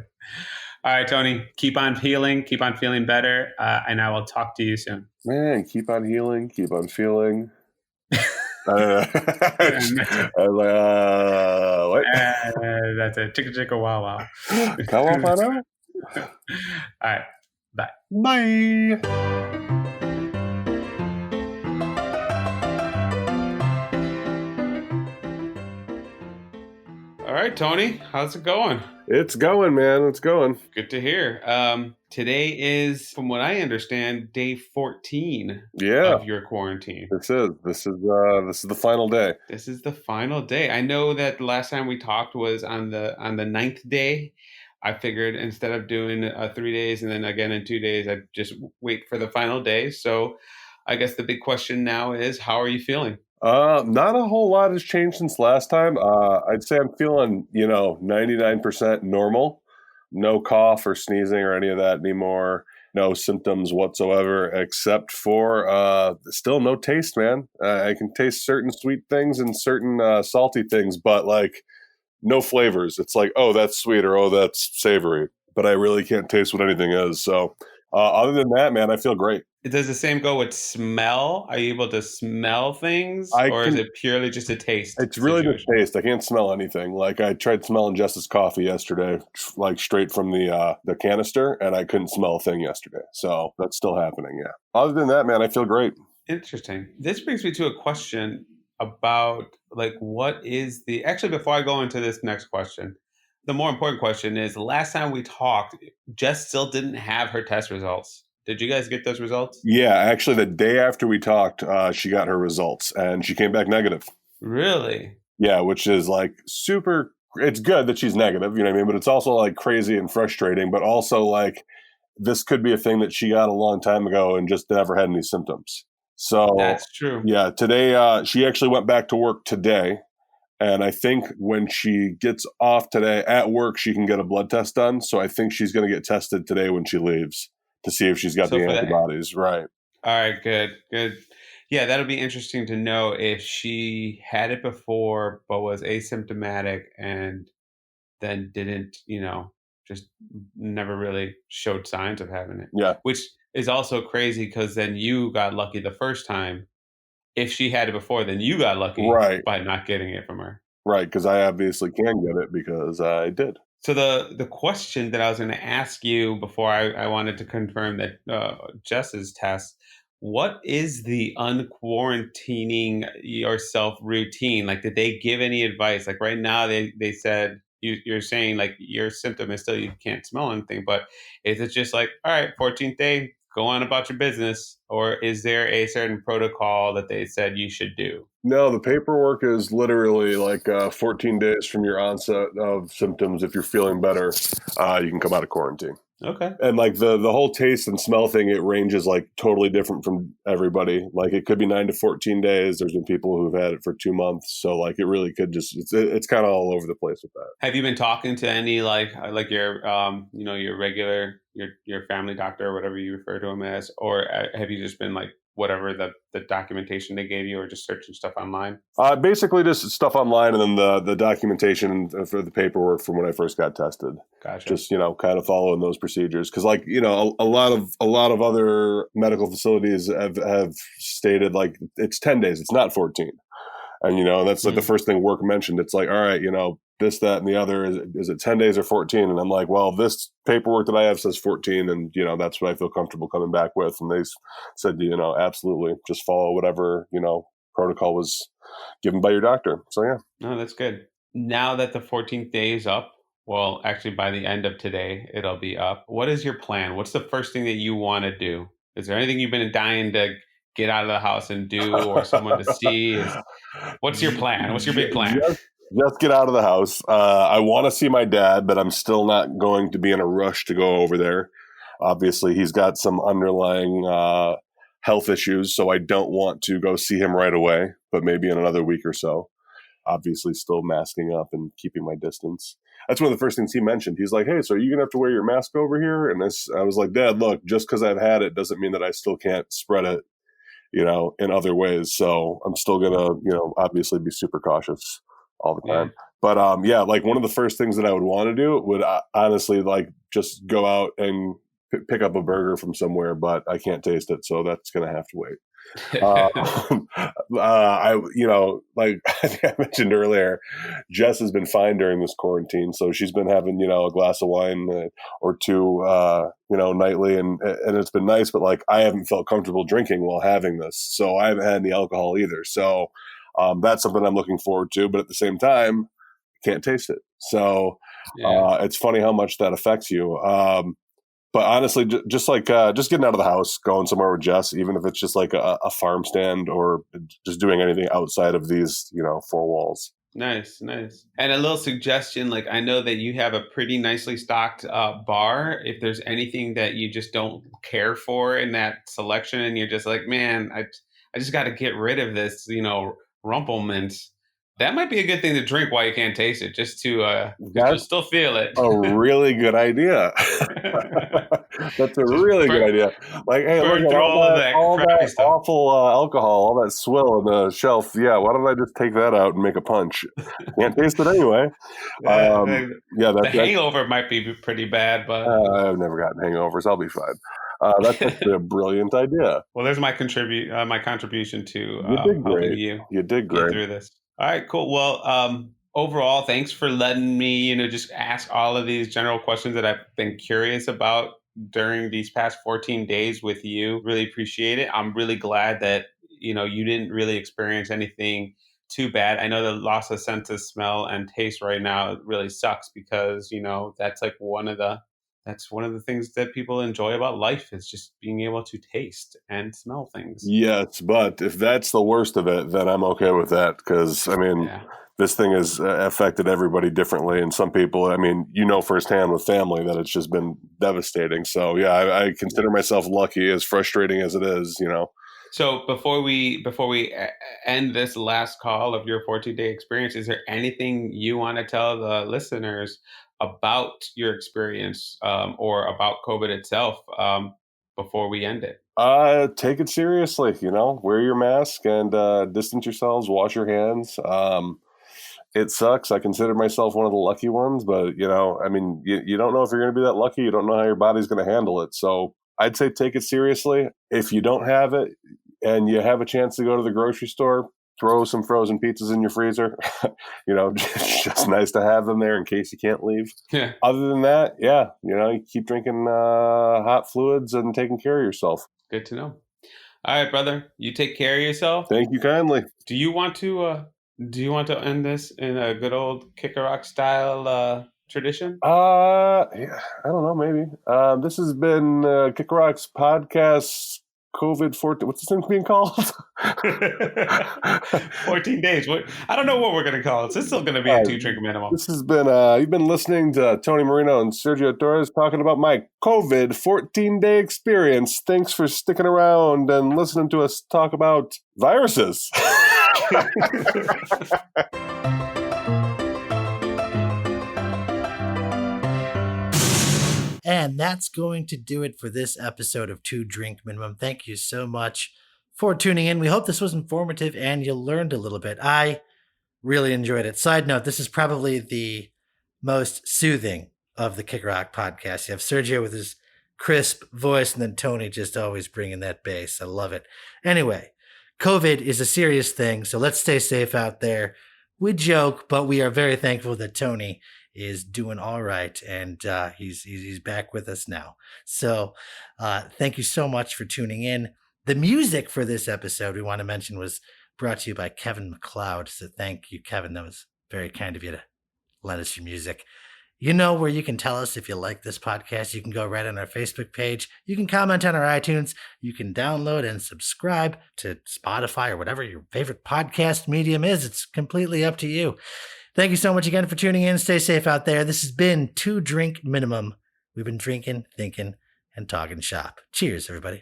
All right, Tony, keep on healing, keep on feeling better, and I will talk to you soon. Man, keep on healing, keep on feeling. I was like, what? That's a chicka chicka wow wow. Kawapano? All right, bye. Bye. All right, Tony, how's it going? It's going, man. It's going. Good to hear. Today is, from what I understand, day 14 of your quarantine. This is the final day. This is the final day. I know that the last time we talked was on the 9th day. I figured instead of doing 3 days and then again in 2 days, I'd just wait for the final day. So I guess the big question now is, how are you feeling? Not a whole lot has changed since last time. I'd say I'm feeling, 99% normal. No cough or sneezing or any of that anymore. No symptoms whatsoever, except for still no taste, man. I can taste certain sweet things and certain salty things, but like no flavors. It's like, oh, that's sweet or oh, that's savory. But I really can't taste what anything is. So other than that, man, I feel great. Does the same go with smell? Are you able to smell things, or is it purely just a taste? It's really just taste. I can't smell anything. Like I tried smelling Jess's coffee yesterday, like straight from the canister, and I couldn't smell a thing yesterday. So that's still happening. Yeah. Other than that, man, I feel great. Interesting. This brings me to a question about like what is the actually before I go into this next question, the more important question is last time we talked, Jess still didn't have her test results. Did you guys get those results? Yeah, actually, the day after we talked, she got her results, and she came back negative. Really? Yeah, which is like super. It's good that she's negative, you know what I mean? But it's also like crazy and frustrating. But also like this could be a thing that she got a long time ago and just never had any symptoms. So that's true. Yeah, today she actually went back to work today. And I think when she gets off today at work, she can get a blood test done. So I think she's going to get tested today when she leaves to see if she's got the antibodies. Right. All right, good. Yeah, that'll be interesting to know if she had it before but was asymptomatic and then didn't, just never really showed signs of having it. Yeah. Which is also crazy because then you got lucky the first time. If she had it before, then you got lucky by not getting it from her. Right, because I obviously can get it because I did. So the question that I was going to ask you before I wanted to confirm that Jess's test, what is the unquarantining yourself routine? Like, did they give any advice? Like right now, they said you're saying like your symptom is still you can't smell anything, but is it just like, all right, 14th day, go on about your business, or is there a certain protocol that they said you should do? No, the paperwork is literally like 14 days from your onset of symptoms. If you're feeling better, you can come out of quarantine. Okay. And like the whole taste and smell thing, it ranges like totally different from everybody. Like it could be 9 to 14 days. There's been people who've had it for 2 months. So like it really could just, it's kind of all over the place with that. Have you been talking to any like your, your regular, your family doctor or whatever you refer to him as, or have you just been like, whatever the documentation they gave you or just searching stuff online? Basically just stuff online and then the documentation for the paperwork from when I first got tested. Gotcha. Just, kind of following those procedures. Cause like, a lot of other medical facilities have stated like it's 10 days, it's not 14. And, that's like the first thing work mentioned. It's like, all right, this, that, and the other, is it 10 days or 14? And I'm like, well, this paperwork that I have says 14. And, that's what I feel comfortable coming back with. And they said, absolutely just follow whatever, protocol was given by your doctor. So, yeah. No, that's good. Now that the 14th day is up, well, actually by the end of today, it'll be up. What is your plan? What's the first thing that you want to do? Is there anything you've been dying to get out of the house and do or someone to see? What's your plan? What's your big plan? Just get out of the house. I want to see my dad, but I'm still not going to be in a rush to go over there. Obviously, he's got some underlying health issues, so I don't want to go see him right away, but maybe in another week or so. Obviously, still masking up and keeping my distance. That's one of the first things he mentioned. He's like, hey, so are you going to have to wear your mask over here? And I was like, Dad, look, just because I've had it doesn't mean that I still can't spread it, in other ways. So I'm still going to, obviously be super cautious all the time. But like one of the first things that I would want to do would honestly like just go out and pick up a burger from somewhere, but I can't taste it. So that's going to have to wait. Like I think I mentioned earlier, Jess has been fine during this quarantine. So she's been having, a glass of wine or two, nightly. And it's been nice, but like, I haven't felt comfortable drinking while having this. So I haven't had any alcohol either. So that's something I'm looking forward to. But at the same time, can't taste it. So it's funny how much that affects you. But honestly, just getting out of the house, going somewhere with Jess, even if it's just like a farm stand or just doing anything outside of these, 4 walls. Nice. And a little suggestion, like I know that you have a pretty nicely stocked bar. If there's anything that you just don't care for in that selection and you're just like, man, I just got to get rid of this, Rumplemint's. That might be a good thing to drink while you can't taste it, just to you'll still feel it. A really good idea. That's a really good idea. Like, hey, look at all that awful alcohol, all that swill on the shelf. Yeah, why don't I just take that out and make a punch? Can't taste it anyway. The hangover might be pretty bad, but I've never gotten hangovers. I'll be fine. That's actually a brilliant idea. Well, there's my contribution to helping you did great get through this. All right, cool. Well, overall, thanks for letting me, just ask all of these general questions that I've been curious about during these past 14 days with you. Really appreciate it. I'm really glad that, you didn't really experience anything too bad. I know the loss of sense of smell and taste right now really sucks because, that's like one of the things that people enjoy about life is just being able to taste and smell things. Yes, but if that's the worst of it, then I'm okay with that because, this thing has affected everybody differently. And some people, firsthand with family that it's just been devastating. So, yeah, I consider myself lucky, as frustrating as it is, So before we end this last call of your 14-day experience, is there anything you want to tell the listeners about your experience or about COVID itself before we end it? Take it seriously, wear your mask and distance yourselves, wash your hands. It sucks. I consider myself one of the lucky ones, but you don't know if you're going to be that lucky. You don't know how your body's going to handle it. So I'd say take it seriously. If you don't have it and you have a chance to go to the grocery store, throw some frozen pizzas in your freezer. Just nice to have them there in case you can't leave. Yeah. Other than that, you keep drinking hot fluids and taking care of yourself. Good to know. All right, brother. You take care of yourself. Thank you kindly. Do you want to end this in a good old Kick a Rock style tradition? Yeah, I don't know. Maybe. This has been Kick a Rock's podcast. COVID-14. What's this thing being called? 14 days. I don't know what we're going to call it. It's still going to be a 2-drink minimum. This has been, you've been listening to Tony Marino and Sergio Torres talking about my COVID 14-day experience. Thanks for sticking around and listening to us talk about viruses. And that's going to do it for this episode of 2-Drink Minimum. Thank you so much for tuning in. We hope this was informative and you learned a little bit. I really enjoyed it. Side note, this is probably the most soothing of the Kick Rock podcast. You have Sergio with his crisp voice and then Tony just always bringing that bass. I love it. Anyway, COVID is a serious thing, so let's stay safe out there. We joke, but we are very thankful that Tony is doing all right, and he's back with us now. So thank you so much for tuning in. The music for this episode we want to mention was brought to you by Kevin MacLeod. So thank you, Kevin. That was very kind of you to lend us your music. You know where you can tell us if you like this podcast. You can go right on our Facebook page. You can comment on our iTunes. You can download and subscribe to Spotify or whatever your favorite podcast medium is. It's completely up to you. Thank you so much again for tuning in. Stay safe out there. This has been 2-Drink Minimum. We've been drinking, thinking, and talking shop. Cheers, everybody.